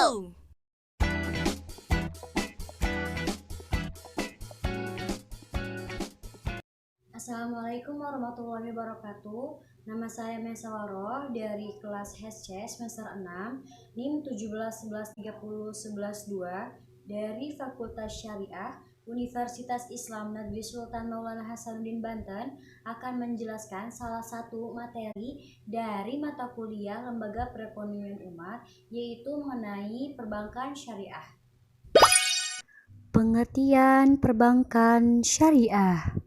go! Assalamualaikum warahmatullahi wabarakatuh. Nama saya Mesawaro dari kelas HSC semester 6, NIM 17113011 dari Fakultas Syariah Universitas Islam Negeri Sultan Maulana Hasanuddin Banten akan menjelaskan salah satu materi dari mata kuliah Lembaga Perekonomian Umat, yaitu mengenai perbankan syariah. Pengertian perbankan syariah.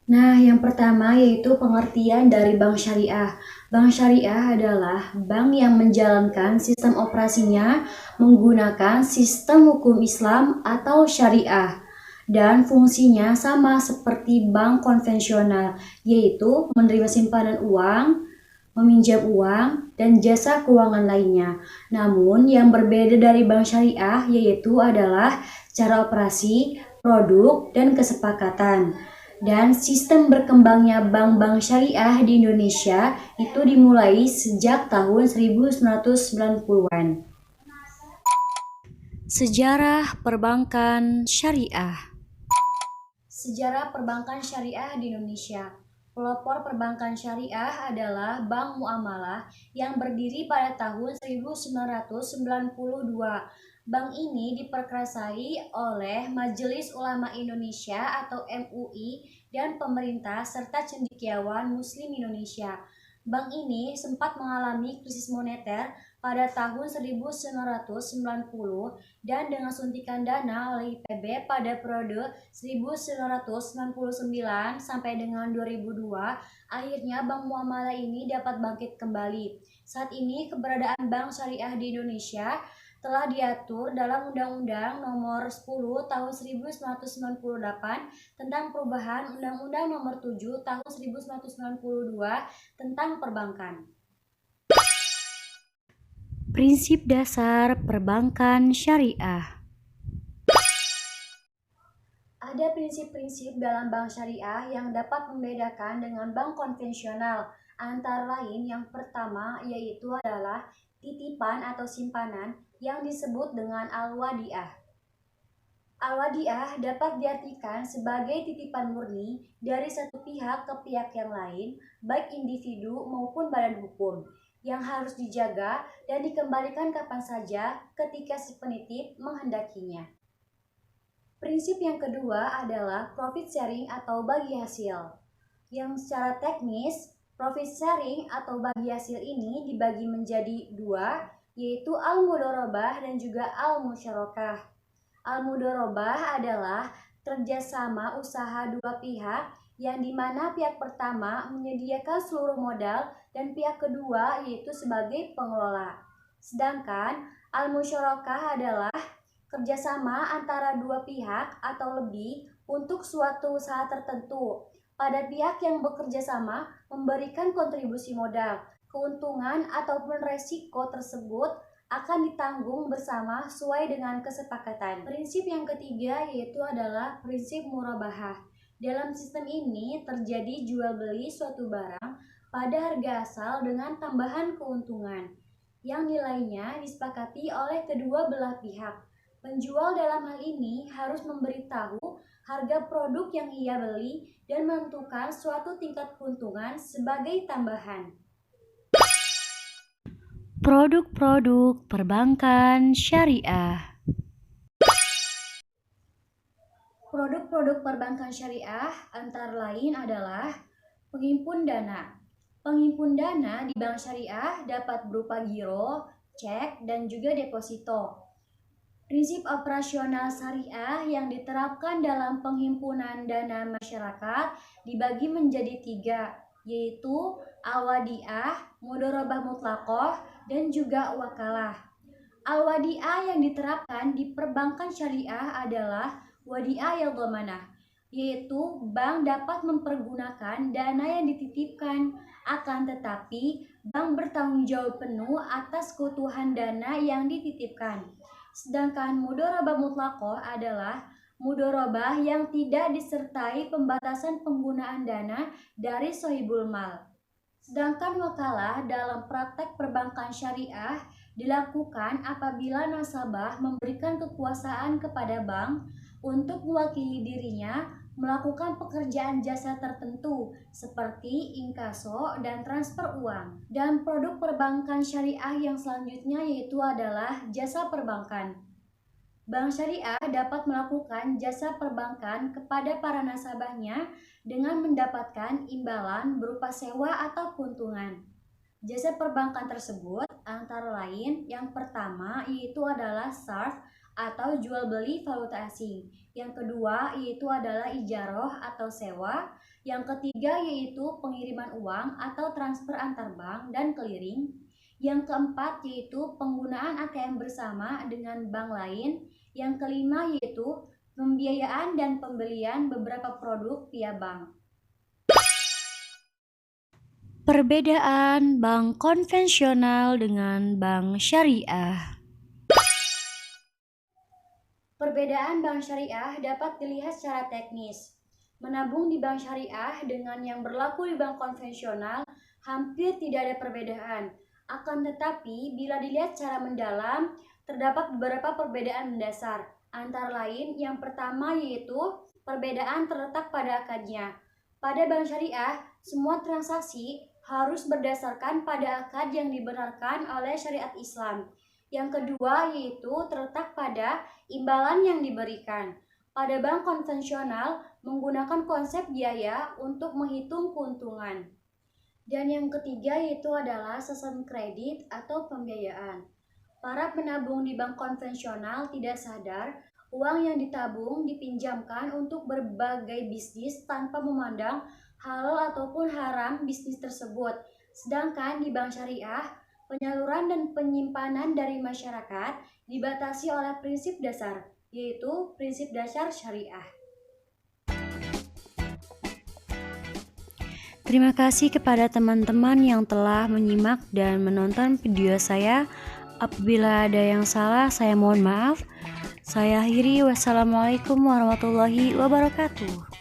Nah, yang pertama yaitu pengertian dari bank syariah. Bank syariah adalah bank yang menjalankan sistem operasinya menggunakan sistem hukum Islam atau syariah. Dan fungsinya sama seperti bank konvensional, yaitu menerima simpanan uang, meminjam uang, dan jasa keuangan lainnya. Namun, yang berbeda dari bank syariah yaitu adalah cara operasi, produk, dan kesepakatan. Dan sistem berkembangnya bank-bank syariah di Indonesia itu dimulai sejak tahun 1990-an. Sejarah perbankan syariah. Sejarah perbankan syariah di Indonesia. Pelopor perbankan syariah adalah Bank Muamalah yang berdiri pada tahun 1992. Bank ini diperkasai oleh Majelis Ulama Indonesia atau MUI dan pemerintah serta cendekiawan Muslim Indonesia. Bank ini sempat mengalami krisis moneter pada tahun 1990 dan dengan suntikan dana oleh IPB pada periode 1999 sampai dengan 2002, akhirnya Bank Muamalah ini dapat bangkit kembali. Saat ini keberadaan bank syariah di Indonesia telah diatur dalam Undang-Undang Nomor 10 Tahun 1998 tentang perubahan Undang-Undang Nomor 7 Tahun 1992 tentang perbankan. Prinsip dasar perbankan syariah. Ada prinsip-prinsip dalam bank syariah yang dapat membedakan dengan bank konvensional. Antara lain yang pertama yaitu adalah titipan atau simpanan yang disebut dengan al-wadiah. Al-wadiah dapat diartikan sebagai titipan murni dari satu pihak ke pihak yang lain, baik individu maupun badan hukum, yang harus dijaga dan dikembalikan kapan saja ketika si penitip menghendakinya. Prinsip yang kedua adalah profit sharing atau bagi hasil, yang secara teknis profit sharing atau bagi hasil ini dibagi menjadi dua, yaitu al-mudharabah dan juga al-musyarakah. Al-mudharabah adalah kerjasama usaha dua pihak yang dimana pihak pertama menyediakan seluruh modal dan pihak kedua yaitu sebagai pengelola. Sedangkan al-musyarakah adalah kerjasama antara dua pihak atau lebih untuk suatu usaha tertentu. Pada pihak yang bekerja sama memberikan kontribusi modal, keuntungan ataupun resiko tersebut akan ditanggung bersama sesuai dengan kesepakatan. Prinsip yang ketiga yaitu adalah prinsip murabahah. Dalam sistem ini terjadi jual beli suatu barang pada harga asal dengan tambahan keuntungan yang nilainya disepakati oleh kedua belah pihak. Penjual dalam hal ini harus memberitahu harga produk yang ia beli dan menentukan suatu tingkat keuntungan sebagai tambahan. Produk-produk perbankan syariah. Produk-produk perbankan syariah antara lain adalah penghimpun dana. Penghimpun dana di bank syariah dapat berupa giro, cek, dan juga deposito. Prinsip operasional syariah yang diterapkan dalam penghimpunan dana masyarakat dibagi menjadi tiga, yaitu al-wadiah, mudharabah mutlaqah, dan juga wakalah. Al-wadiah yang diterapkan di perbankan syariah adalah wadiah yang dhamanah, yaitu bank dapat mempergunakan dana yang dititipkan, akan tetapi bank bertanggung jawab penuh atas keutuhan dana yang dititipkan. Sedangkan mudharabah mutlaqah adalah mudharabah yang tidak disertai pembatasan penggunaan dana dari sohibul mal. Sedangkan wakalah dalam praktek perbankan syariah dilakukan apabila nasabah memberikan kekuasaan kepada bank untuk mewakili dirinya melakukan pekerjaan jasa tertentu seperti inkaso dan transfer uang. Dan produk perbankan syariah yang selanjutnya yaitu adalah jasa perbankan. Bank syariah dapat melakukan jasa perbankan kepada para nasabahnya dengan mendapatkan imbalan berupa sewa atau keuntungan. Jasa perbankan tersebut antara lain yang pertama yaitu adalah SARF atau jual beli valuta asing. Yang kedua yaitu adalah ijaroh atau sewa. Yang ketiga yaitu pengiriman uang atau transfer antar bank dan clearing. Yang keempat yaitu penggunaan ATM bersama dengan bank lain. Yang kelima yaitu pembiayaan dan pembelian beberapa produk via bank. Perbedaan bank konvensional dengan bank syariah. Perbedaan bank syariah dapat dilihat secara teknis. Menabung di bank syariah dengan yang berlaku di bank konvensional hampir tidak ada perbedaan. Akan tetapi, bila dilihat secara mendalam, terdapat beberapa perbedaan mendasar. Antara lain, yang pertama yaitu perbedaan terletak pada akadnya. Pada bank syariah, semua transaksi harus berdasarkan pada akad yang dibenarkan oleh syariat Islam. Yang kedua yaitu terletak pada imbalan yang diberikan. Pada bank konvensional menggunakan konsep biaya untuk menghitung keuntungan. Dan yang ketiga yaitu adalah sistem kredit atau pembiayaan. Para penabung di bank konvensional tidak sadar uang yang ditabung dipinjamkan untuk berbagai bisnis tanpa memandang halal ataupun haram bisnis tersebut. Sedangkan di bank syariah, penyaluran dan penyimpanan dari masyarakat dibatasi oleh prinsip dasar, yaitu prinsip dasar syariah. Terima kasih kepada teman-teman yang telah menyimak dan menonton video saya. Apabila ada yang salah, saya mohon maaf. Saya akhiri. Wassalamualaikum warahmatullahi wabarakatuh.